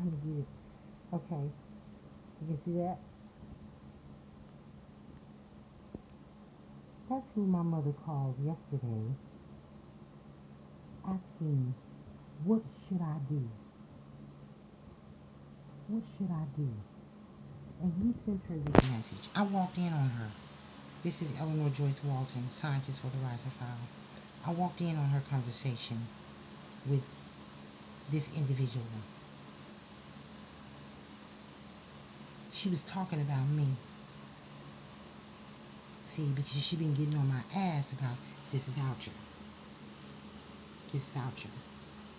trying to get it. Okay, you can see that? That's who my mother called yesterday asking, what should I do? What should I do? And he sent her this message. I walked in on her. This is Eleanor Joyce Walton, scientist for the Riser File. I walked in on her conversation with this individual. She was talking about me. See, because she been getting on my ass about this voucher. This voucher.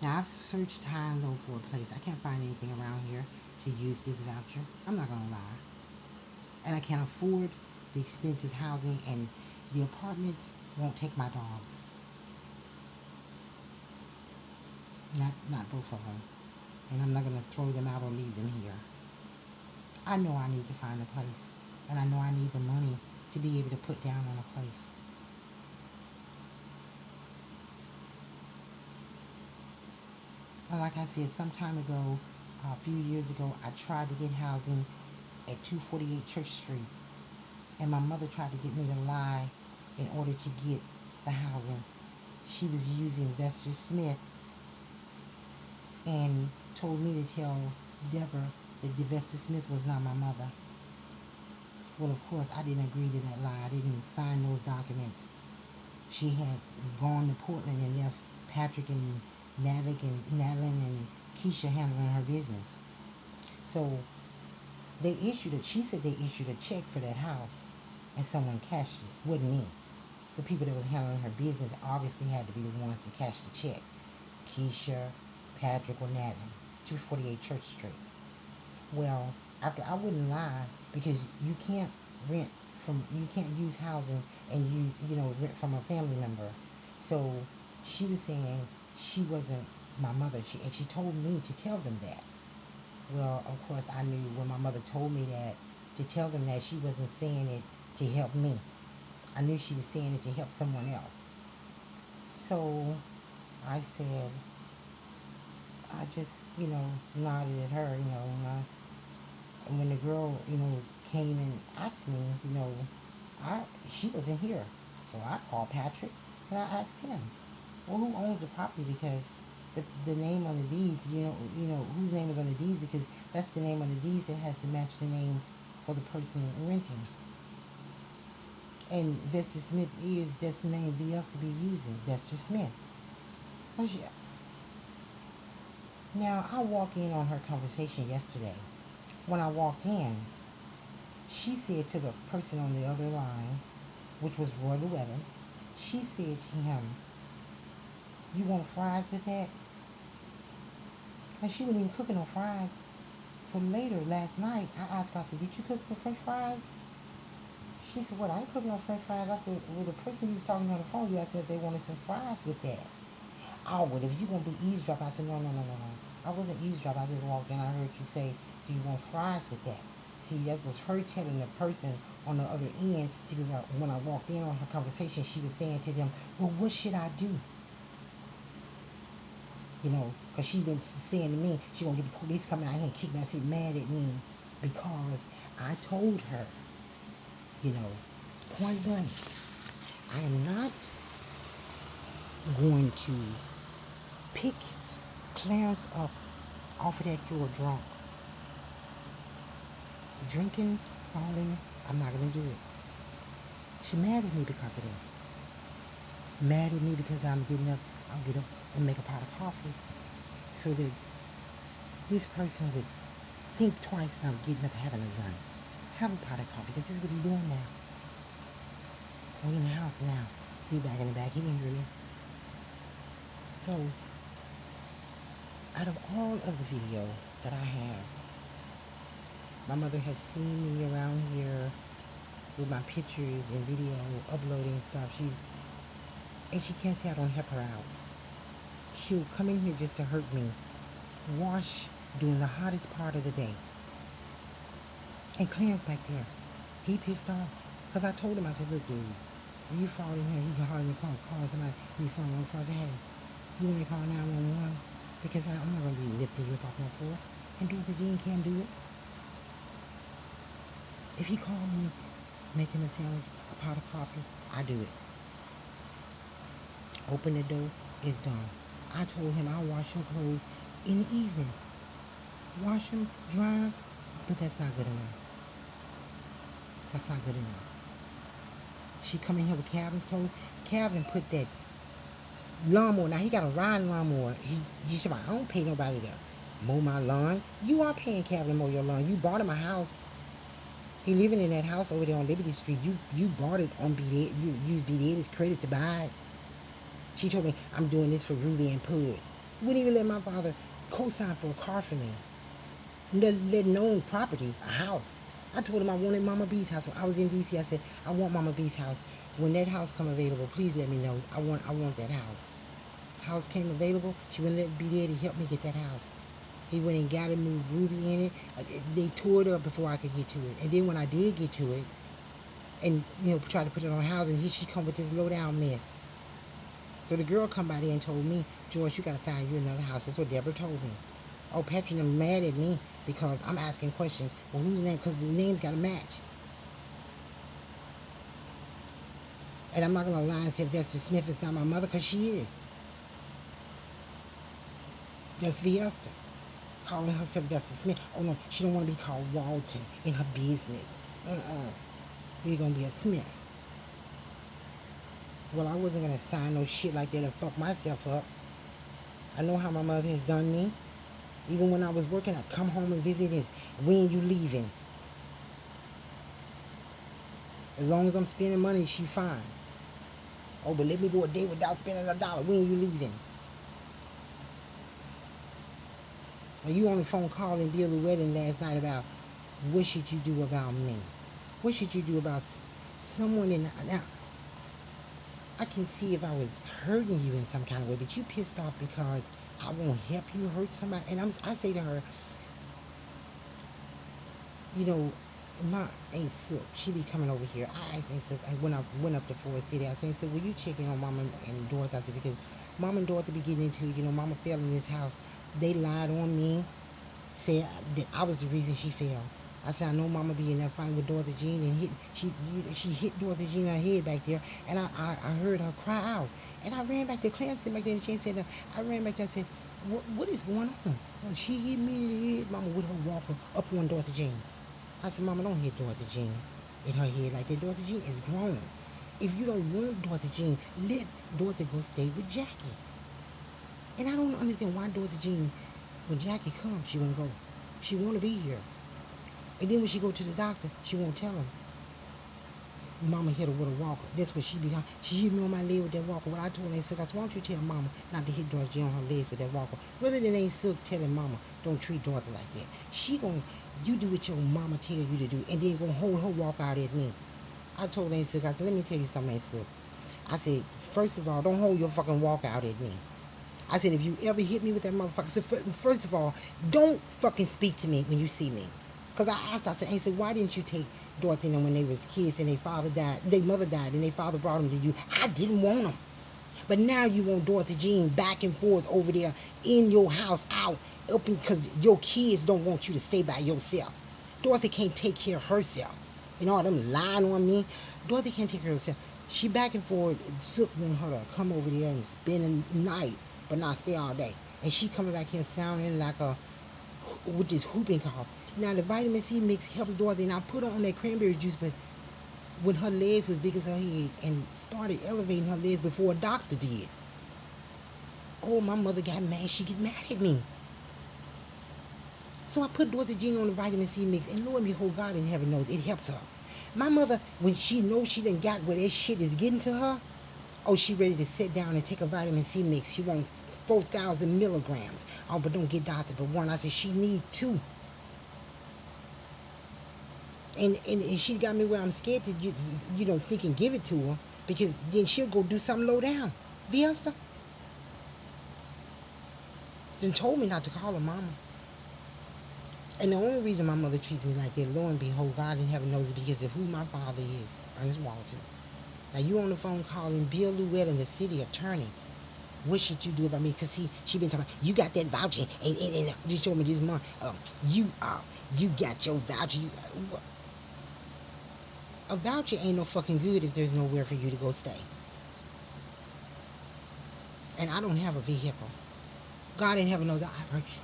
Now, I've searched high and low for a place. I can't find anything around here to use this voucher. I'm not going to lie. And I can't afford the expensive housing, and the apartments won't take my dogs. Not both of them. And I'm not going to throw them out or leave them here. I know I need to find a place. And I know I need the money to be able to put down on a place. And like I said, some time ago, a few years ago, I tried to get housing at 248 Church Street. And my mother tried to get me to lie in order to get the housing. She was using Vester Smith and told me to tell Deborah that Vester Smith was not my mother. Well, of course, I didn't agree to that lie. I didn't sign those documents. She had gone to Portland and left Patrick and Natalie and Keisha handling her business. So she said they issued a check for that house and someone cashed it. It wasn't me. The people that was handling her business obviously had to be the ones to cash the check. Keisha, Patrick, or Natalie. 248 Church Street. Well, after I wouldn't lie, because you can't use housing and rent from a family member. So she was saying she wasn't my mother, and she told me to tell them that. Well, of course, I knew when my mother told me that, to tell them that she wasn't saying it to help me. I knew she was saying it to help someone else. So I said, I just, nodded at her, and when the girl, came and asked me, she wasn't here. So I called Patrick and I asked him, well, who owns the property? Because the name on the deeds, whose name is on the deeds, because that's the name on the deeds that has to match the name for the person renting. And Vester Smith that's the name V else to be using, Vester Smith. Now, I walked in on her conversation yesterday. When I walked in, she said to the person on the other line, which was Roy Llewellyn, she said to him, you want fries with that? And she wasn't even cooking no fries. So later, last night, I asked her, I said, did you cook some french fries? She said, what, I ain't cooking no french fries. I said, well, the person you was talking to on the phone, you asked her if they wanted some fries with that. Oh, well, if you're going to be eavesdropping, I said, no. I wasn't eavesdropping. I just walked in. I heard you say, do you want fries with that? See, that was her telling the person on the other end. She was, when I walked in on her conversation, she was saying to them, well, what should I do? Because she been saying to me, she going to get the police coming out here and kick me. I said, mad at me because I told her, point blank, I am not going to pick Clarence up off of that floor drunk. Drinking, falling, I'm not going to do it. She mad at me because of that. Mad at me because I'll get up and make a pot of coffee so that this person would think twice about getting up and having a drink. Have a pot of coffee, because this is what he's doing now. We're in the house now. He back in the back. He didn't hear me. So, out of all of the video that I have, my mother has seen me around here with my pictures and video, uploading stuff. And she can't say I don't help her out. She'll come in here just to hurt me. Wash during the hottest part of the day. And Clarence back there, he pissed off. Because I told him, I said, look, dude, when you fall in here, he can hardly call somebody. He fall on the floor. I said, hey, you want me to call 911? Because I'm not going to be lifting you up off no floor. And Dorothy Jean can't do it. If he called me making a sandwich, a pot of coffee, I do it. Open the door, it's done. I told him I'll wash your clothes in the evening. Wash them, dry them, but that's not good enough. That's not good enough. She come in here with Calvin's clothes. Calvin put that lawnmower. Now he got a riding lawnmower. He said, I don't pay nobody to mow my lawn. You are paying Calvin to mow your lawn. You bought him a house. He living in that house over there on Liberty Street. You bought it on B-Dad. You used B-Daddy's credit to buy it. She told me, I'm doing this for Rudy and Pud. Wouldn't even let my father co-sign for a car for me. Let known property, a house. I told him I wanted Mama B's house. When I was in D.C., I said, I want Mama B's house. When that house come available, please let me know. I want that house. House came available. She wouldn't let B-Daddy help me get that house. He went and got it, moved Ruby in it. They tore it up before I could get to it. And then when I did get to it, and tried to put it on housing, she come with this low down mess. So the girl come by there and told me, George, you gotta find you another house. That's what Deborah told me. Oh, Patrick, I'm mad at me because I'm asking questions. Well, whose name? Because the names gotta match. And I'm not gonna lie and say Vesta Smith is not my mother, because she is. That's Viesta. Calling herself Vesta Smith. Oh no, she don't want to be called Walton in her business. You're gonna be a Smith. Well, I wasn't gonna sign no shit like that and fuck myself up. I know how my mother has done me. Even when I was working, I'd come home and visit and when you leaving? As long as I'm spending money, she fine. Oh, but let me go a day without spending $1. When you leaving? Now, you on the phone calling Bill Llewellyn last night about what should you do about me? What should you do about someone in... Now, I can see if I was hurting you in some kind of way, but you pissed off because I won't help you hurt somebody. And I say to her, my Aunt Silk, she be coming over here. I asked Aunt Silk, when I went up to Forest City, I said, will you check in on Mama and Dorothy? I said, because Mama and Dorothy be getting into, Mama fell in this house. They lied on me, said that I was the reason she fell. I said, I know Mama be in that fight with Dorothy Jean, and she hit Dorothy Jean in her head back there, and I heard her cry out. And I ran back there. Clarence said back there, and she said, I ran back there and said, what is going on? Well, she hit me in the head, Mama, with her walker up on Dorothy Jean. I said, Mama, don't hit Dorothy Jean in her head like that. Dorothy Jean is grown. If you don't want Dorothy Jean, let Dorothy go stay with Jackie. And I don't understand why Dorothy Jean, when Jackie comes, she won't go. She want to be here. And then when she go to the doctor, she won't tell him. Mama hit her with a walker. That's what she behind. She hit me on my leg with that walker. What I told Aunt Silk, I said, why don't you tell Mama not to hit Dorothy Jean on her legs with that walker? Rather than Aunt Silk telling Mama, don't treat Dorothy like that. You do what your mama tell you to do, and then gonna hold her walk out at me. I told Aunt Silk, I said, let me tell you something, Aunt Silk. I said, first of all, don't hold your fucking walk out at me. I said, if you ever hit me with that motherfucker, I said, first of all, don't fucking speak to me when you see me. Because I asked, I said, why didn't you take Dorothy and them when they was kids and their mother died and their father brought them to you? I didn't want them. But now you want Dorothy Jean back and forth over there in your house out up because your kids don't want you to stay by yourself. Dorothy can't take care of herself. All them lying on me. Dorothy can't take care of herself. She back and forth. Silk want her to come over there and spend the night, but not stay all day. And she coming back here sounding like with this whooping cough. Now the vitamin C mix helps Dorothy, and I put her on that cranberry juice, but when her legs was big as her head and started elevating her legs before a doctor did. Oh, my mother got mad. She get mad at me. So I put Dorothy Jean on the vitamin C mix, and lo and behold, God in heaven knows it helps her. My mother, when she knows she done got where that shit is getting to her, oh, she ready to sit down and take a vitamin C mix. She want 4,000 milligrams. Oh, but don't get doctor but one. I said she need 2. And she got me where I'm scared to sneak and give it to her, because then she'll go do something low down. Viesta then told me not to call her Mama. And the only reason my mother treats me like that, lo and behold, God in heaven knows, is because of who my father is, Ernest Walton. Now you on the phone calling Bill Llewellyn, the city attorney, what should you do about me? Because she been talking about, you got that voucher, and you showed me this month. You got your voucher. A voucher ain't no fucking good if there's nowhere for you to go stay. And I don't have a vehicle. God in heaven knows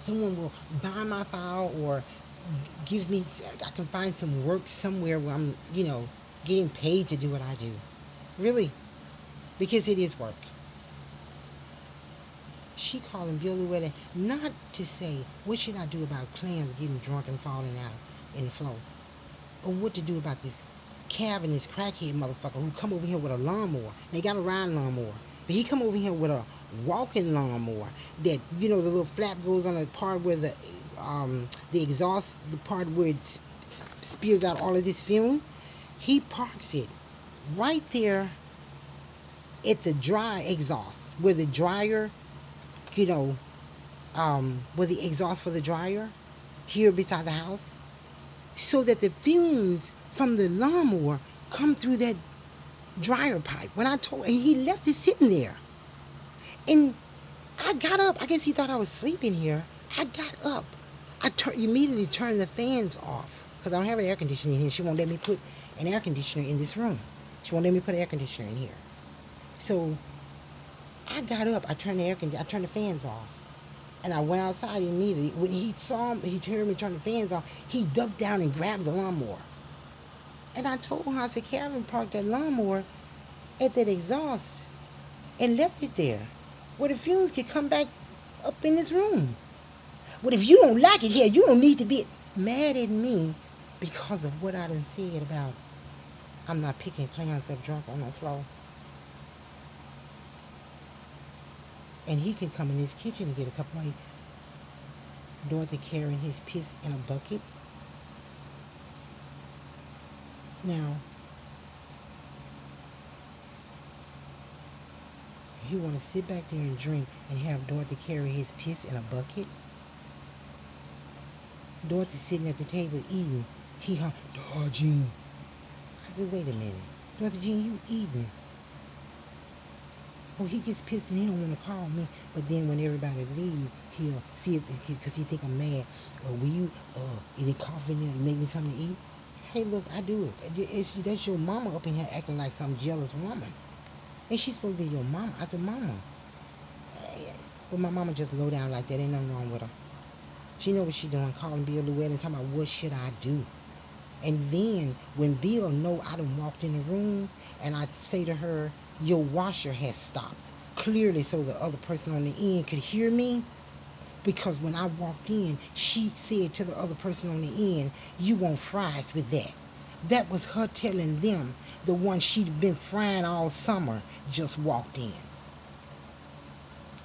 someone will buy my file or give me, I can find some work somewhere where I'm, getting paid to do what I do. Really. Because it is work. She calling Bill Llewellyn not to say, what should I do about clans getting drunk and falling out in the floor? Or what to do about this Calvin, this crackhead motherfucker who come over here with a lawnmower. They got a riding lawnmower. But he come over here with a walking lawnmower that, the little flap goes on the part where the exhaust, the part where it spews out all of this fume. He parks it right there at the dry exhaust, where the dryer, where the exhaust for the dryer, here beside the house, so that the fumes from the lawnmower come through that dryer pipe. When I told him, he left it sitting there. And I got up. I guess he thought I was sleeping here. I got up. I immediately turned the fans off because I don't have an air conditioner in here. She won't let me put an air conditioner in this room. She won't let me put an air conditioner in here. So I got up. I turned the fans off. And I went outside immediately. When he saw me, he heard me turn the fans off, he ducked down and grabbed the lawnmower. And I told him, I said, Calvin parked that lawnmower at that exhaust and left it there, where the fumes could come back up in this room. But if you don't like it here, you don't need to be mad at me because of what I done said about I'm not picking clans up drunk on the floor. And he can come in his kitchen and get a cup of Dorothy carrying his piss in a bucket. Now, you want to sit back there and drink and have Dorothy carry his piss in a bucket? Dorothy's sitting at the table eating. He hung, Jean. I said, wait a minute. Dorothy Jean, you eating. Oh, he gets pissed and he don't want to call me. But then when everybody leave, he'll see if, because he think I'm mad. Will you, is it coffee in there to make me something to eat? Hey, look, I do it. That's your mama up in here acting like some jealous woman. And she's supposed to be your mama. I said, mama. But my mama just low down like that. Ain't nothing wrong with her. She know what she doing, calling Bill Llewellyn and talking about what should I do. And then when Bill know I done walked in the room and I say to her, your washer has stopped. Clearly so the other person on the end could hear me. Because when I walked in, she said to the other person on the end, you want fries with that. That was her telling them the one she'd been frying all summer just walked in.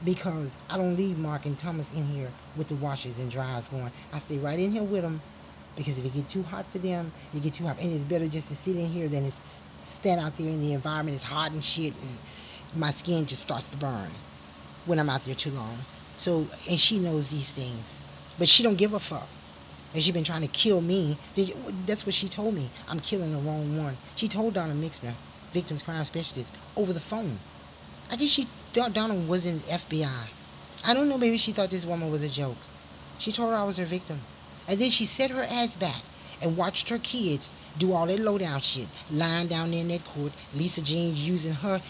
Because I don't leave Mark and Thomas in here with the washers and dryers going. I stay right in here with them. Because if it get too hot for them, it get too hot. And it's better just to sit in here than to stand out there in the environment. It's hot and shit. And my skin just starts to burn when I'm out there too long. So, and she knows these things. But she don't give a fuck. And she been trying to kill me. That's what she told me. I'm killing the wrong one. She told Donna Mixner, victims crime specialist, over the phone. I guess she thought Donna was in FBI. I don't know, maybe she thought this woman was a joke. She told her I was her victim. And then she set her ass back and watched her kids do all that low down shit. Lying down there in that court. Lisa Jean's using her.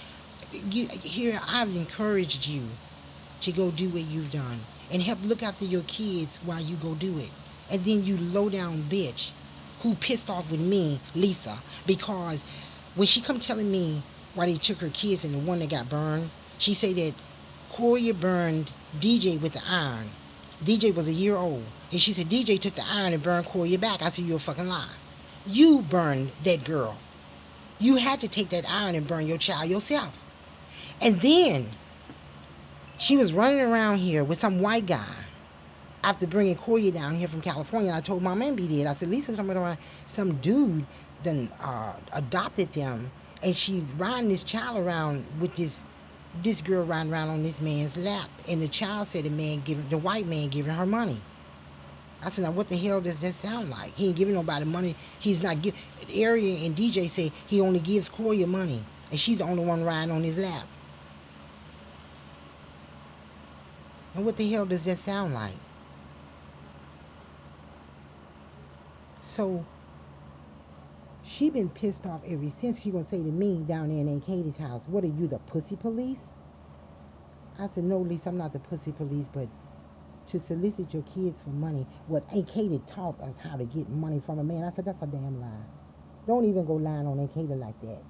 Here, I've encouraged you to go do what you've done. And help look after your kids while you go do it. And then you low down bitch who pissed off with me, Lisa, because when she come telling me why they took her kids and the one that got burned, she said that Koya burned DJ with the iron. DJ was a year old. And she said DJ took the iron and burned Koya back. I said, you're a fucking lie. You burned that girl. You had to take that iron and burn your child yourself. And then she was running around here with some white guy after bringing Koya down here from California. And I told my man be dead. I said, Lisa's coming around. Some dude then adopted them. And she's riding this child around with this girl riding around on this man's lap. And the child said the white man giving her money. I said, now what the hell does that sound like? He ain't giving nobody money. He's not giving. Area and DJ say he only gives Koya money. And she's the only one riding on his lap. And what the hell does that sound like? So she been pissed off ever since. She gonna say to me down there in Aunt Katie's house, what are you, the pussy police? I said, no, Lisa, I'm not the pussy police, but to solicit your kids for money, what Aunt Katie taught us how to get money from a man. I said, that's a damn lie. Don't even go lying on Aunt Katie like that.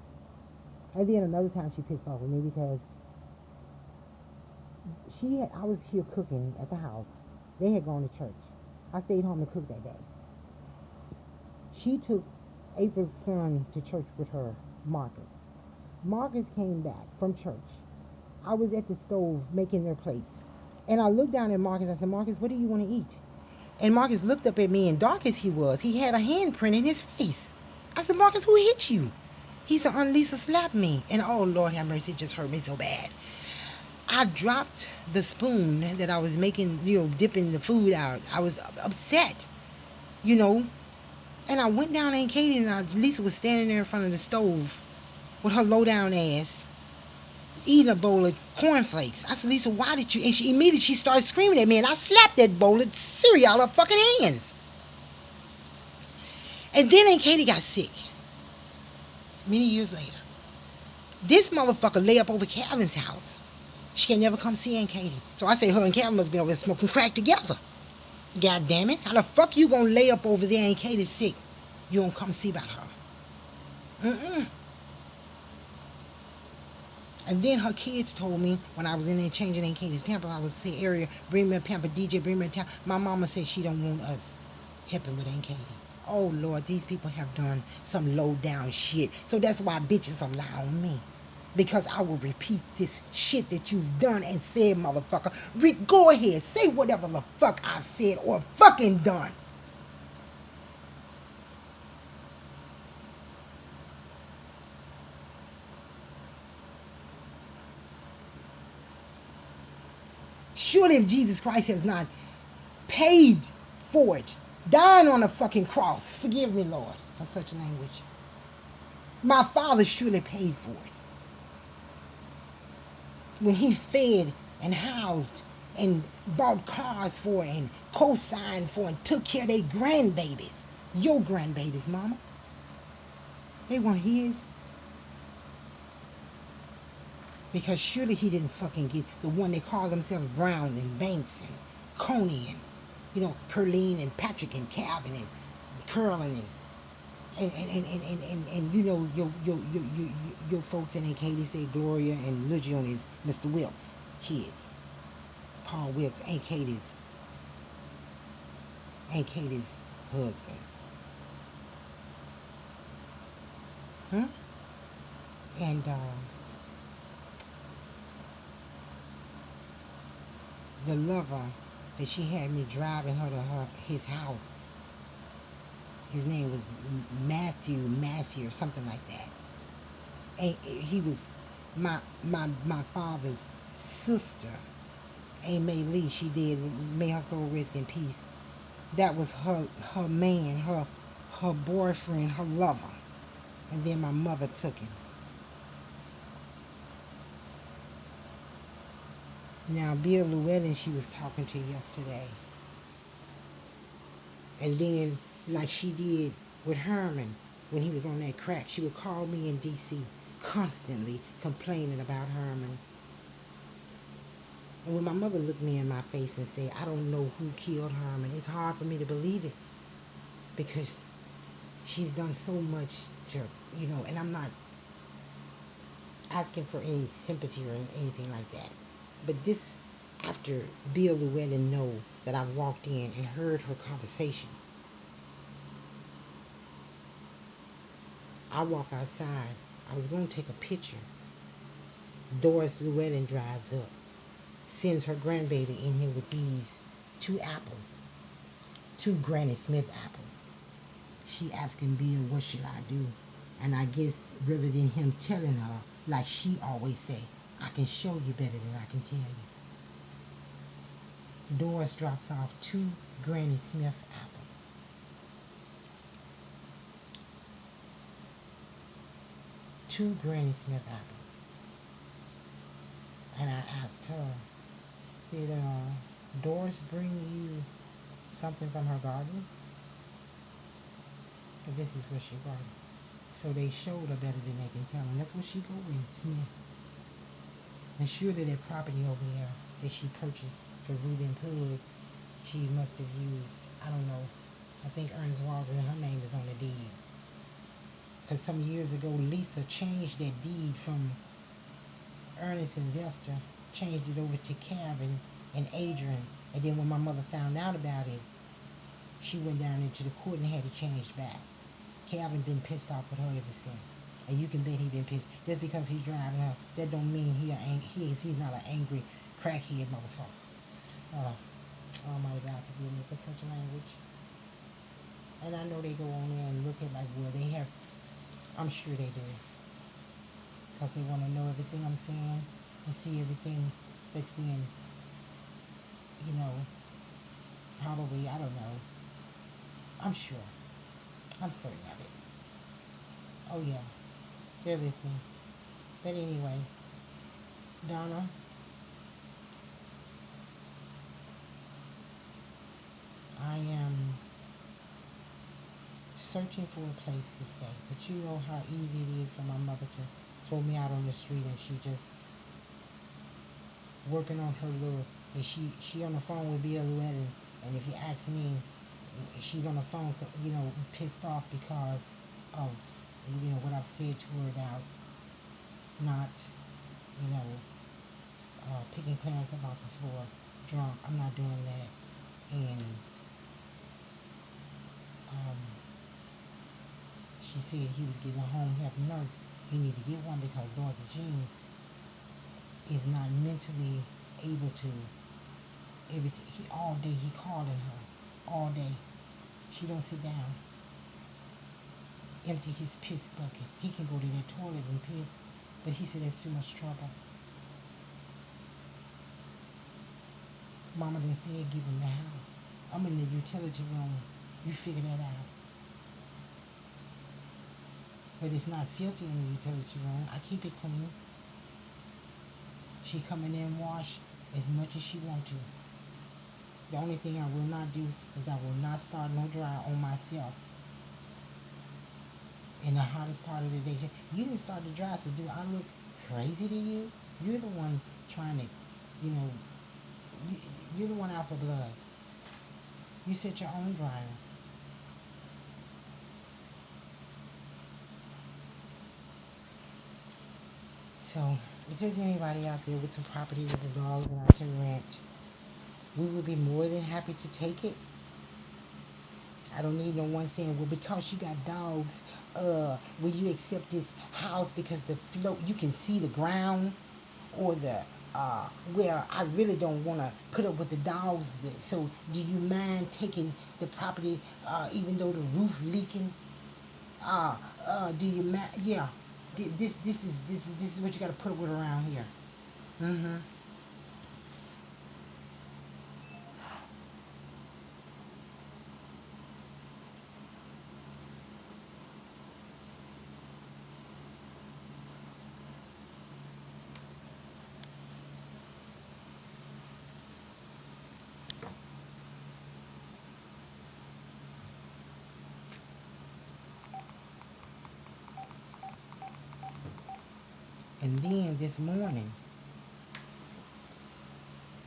And then another time she pissed off with me because I was here cooking at the house. They had gone to church. I stayed home to cook that day. She took April's son to church with her, Marcus. Marcus came back from church. I was at the stove making their plates. And I looked down at Marcus. I said, Marcus, what do you want to eat? And Marcus looked up at me, and dark as he was, he had a handprint in his face. I said, Marcus, who hit you? He said, Aunt Lisa slapped me. And oh, Lord have mercy, it just hurt me so bad. I dropped the spoon that I was making, dipping the food out. I was upset, And I went down to Aunt Katie, and Lisa was standing there in front of the stove with her low-down ass, eating a bowl of cornflakes. I said, Lisa, why did you? And she started screaming at me, and I slapped that bowl of cereal out of her fucking hands. And then Aunt Katie got sick many years later. This motherfucker lay up over Calvin's house. She can never come see Aunt Katie. So I say her and Calvin must be over there smoking crack together. God damn it. How the fuck you gonna lay up over there and Aunt Katie's sick? You don't come see about her. And then her kids told me when I was in there changing Aunt Katie's pamper, I was saying, Area, bring me a pamper, DJ, bring me a towel. My mama said she don't want us helping with Aunt Katie. Oh, Lord, these people have done some low-down shit. So that's why bitches are on me. Because I will repeat this shit that you've done and said, motherfucker. Go ahead, say whatever the fuck I've said or fucking done. Surely if Jesus Christ has not paid for it, dying on a fucking cross, forgive me, Lord, for such language. My Father surely paid for it. When he fed and housed and bought cars for and co-signed for and took care of their grandbabies. Your grandbabies, mama. They weren't his. Because surely he didn't fucking get the one they call themselves Brown and Banks and Coney and, Perline and Patrick and Calvin and Curlin and your folks in Aunt Katie say Gloria and Legion is Mr. Wilkes' kids. Paul Wilkes, Aunt Katie's husband. And the lover that she had me driving her to his house, his name was Matthew or something like that. And he was my father's sister, Aunt May Lee. She did, may her soul rest in peace. That was her man, her boyfriend, her lover. And then my mother took him. Now, Bill Llewellyn, she was talking to yesterday. And then, like she did with Herman when he was on that crack, she would call me in D.C. constantly complaining about Herman. And when my mother looked me in my face and said, I don't know who killed Herman, it's hard for me to believe it. Because she's done so much to, and I'm not asking for any sympathy or anything like that. But this, after Bill Llewellyn know that I walked in and heard her conversation, I walk outside. I was going to take a picture. Doris Llewellyn drives up, sends her grandbaby in here with these 2 apples, 2 Granny Smith apples. She asking Bill, what should I do? And I guess rather than him telling her, like she always say, I can show you better than I can tell you. Doris drops off 2 Granny Smith apples. 2 Granny Smith apples. And I asked her, Did Doris bring you something from her garden? So this is what she brought. So they showed her better than they can tell, and that's what she go with, Smith. And surely that property over there that she purchased for Reuben Pug, she must have used, I don't know, I think Ernest Walden, her name is on the deed. Because some years ago, Lisa changed that deed from Ernest Investor, changed it over to Calvin and Adrian. And then when my mother found out about it, she went down into the court and had it changed back. Calvin been pissed off with her ever since. And you can bet he been pissed. Just because he's driving her, that don't mean he's not an angry, crackhead motherfucker. Almighty God forgive me for such language. And I know they go on there and look at like, well, they have, I'm sure they do. Because they want to know everything I'm saying and see everything that's being, probably, I don't know. I'm sure. I'm certain of it. Oh, yeah. They're listening. But anyway, Donna, I am searching for a place to stay. But you know how easy it is for my mother to throw me out on the street, and she just working on her little, and she on the phone with Bill Llewellyn, and if you ask me, she's on the phone, pissed off because of, what I've said to her about not, picking Clarence up off the floor drunk. I'm not doing that. And she said he was getting a home health nurse. He need to get one because Dorothy Jean is not mentally able to everything. All day he calling her. All day. She don't sit down. Empty his piss bucket. He can go to the toilet and piss. But he said that's too much trouble. Mama didn't say give him the house. I'm in the utility room. You figure that out. But it's not filthy in the utility room. I keep it clean. She come in there and wash as much as she want to. The only thing I will not do is I will not start no dryer on myself in the hottest part of the day. You didn't start the dryer, so do I look crazy to you? You're the one trying to, you're the one out for blood. You set your own dryer. So, if there's anybody out there with some property with a dog that I can rent, we would be more than happy to take it. I don't need no one saying, well, because you got dogs, will you accept this house because the float, you can see the ground, or the, well, I really don't want to put up with the dogs, so do you mind taking the property, even though the roof leaking? Do you mind? Yeah, this is what you got to put up with around here. Mm-hmm. And then this morning,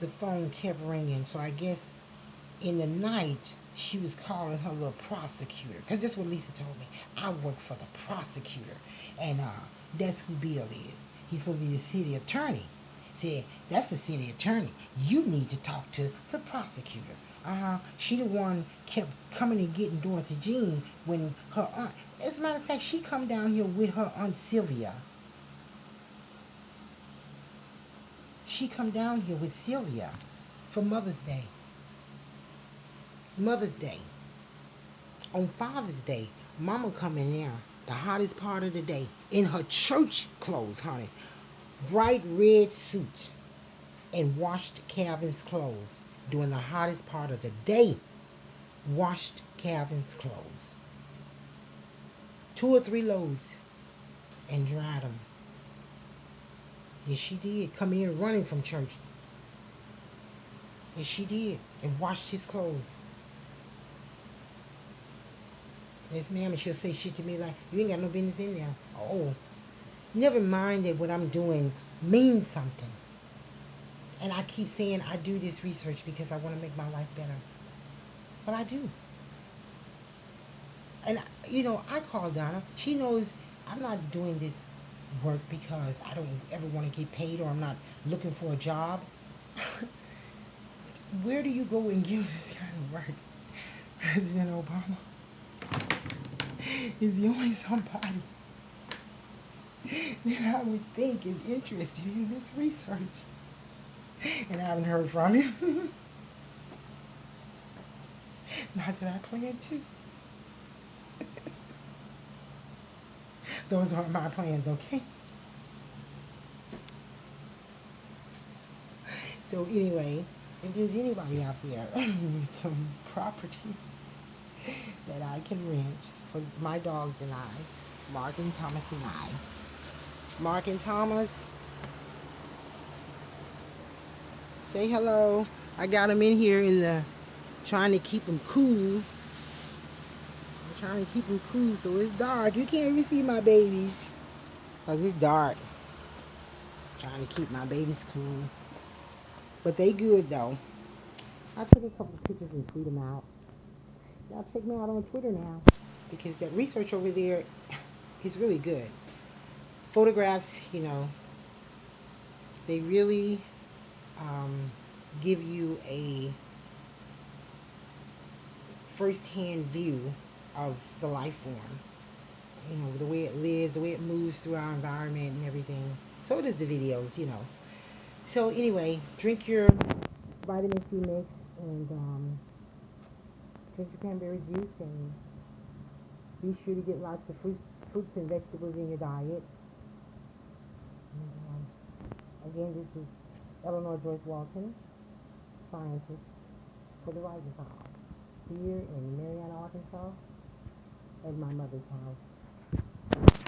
the phone kept ringing. So I guess in the night, she was calling her little prosecutor. Because that's what Lisa told me. I work for the prosecutor. And that's who Bill is. He's supposed to be the city attorney. Said, that's the city attorney. You need to talk to the prosecutor. She the one kept coming and getting Dorothy Jean when her aunt, as a matter of fact, she come down here with her aunt Sylvia. She come down here with Sylvia for Mother's Day. Mother's Day. On Father's Day, Mama come in there, the hottest part of the day, in her church clothes, honey. Bright red suit, and washed Calvin's clothes during the hottest part of the day. Washed Calvin's clothes. 2 or 3 loads, and dried them. Yes, she did. Come in running from church. And she did. And washed his clothes. Yes, ma'am. And she'll say shit to me like, you ain't got no business in there. Oh, never mind that what I'm doing means something. And I keep saying I do this research because I want to make my life better. But I do. And, I call Donna. She knows I'm not doing this work because I don't ever want to get paid or I'm not looking for a job. Where do you go and give this kind of work? President Obama is the only somebody that I would think is interested in this research. And I haven't heard from him. Not that I plan to. Those aren't my plans, okay? So anyway, if there's anybody out there with some property that I can rent for my dogs and I, Mark and Thomas and I. Mark and Thomas, say hello. I got them in here trying to keep them cool. I'm trying to keep them cool so it's dark. You can't even see my babies because it's dark. Trying to keep my babies cool. But they good though. I took a couple of pictures and tweet them out. Y'all check me out on Twitter now because that research over there is really good. Photographs, they really give you a first-hand view of the life form. The way it lives, the way it moves through our environment and everything. So does the videos. So anyway, drink your vitamin C mix and drink your cranberry juice and be sure to get lots of fruits and vegetables in your diet. And, again, this is Eleanor Joyce Walton, scientist for the Rising House, here in Marianna, Arkansas, at my mother's house.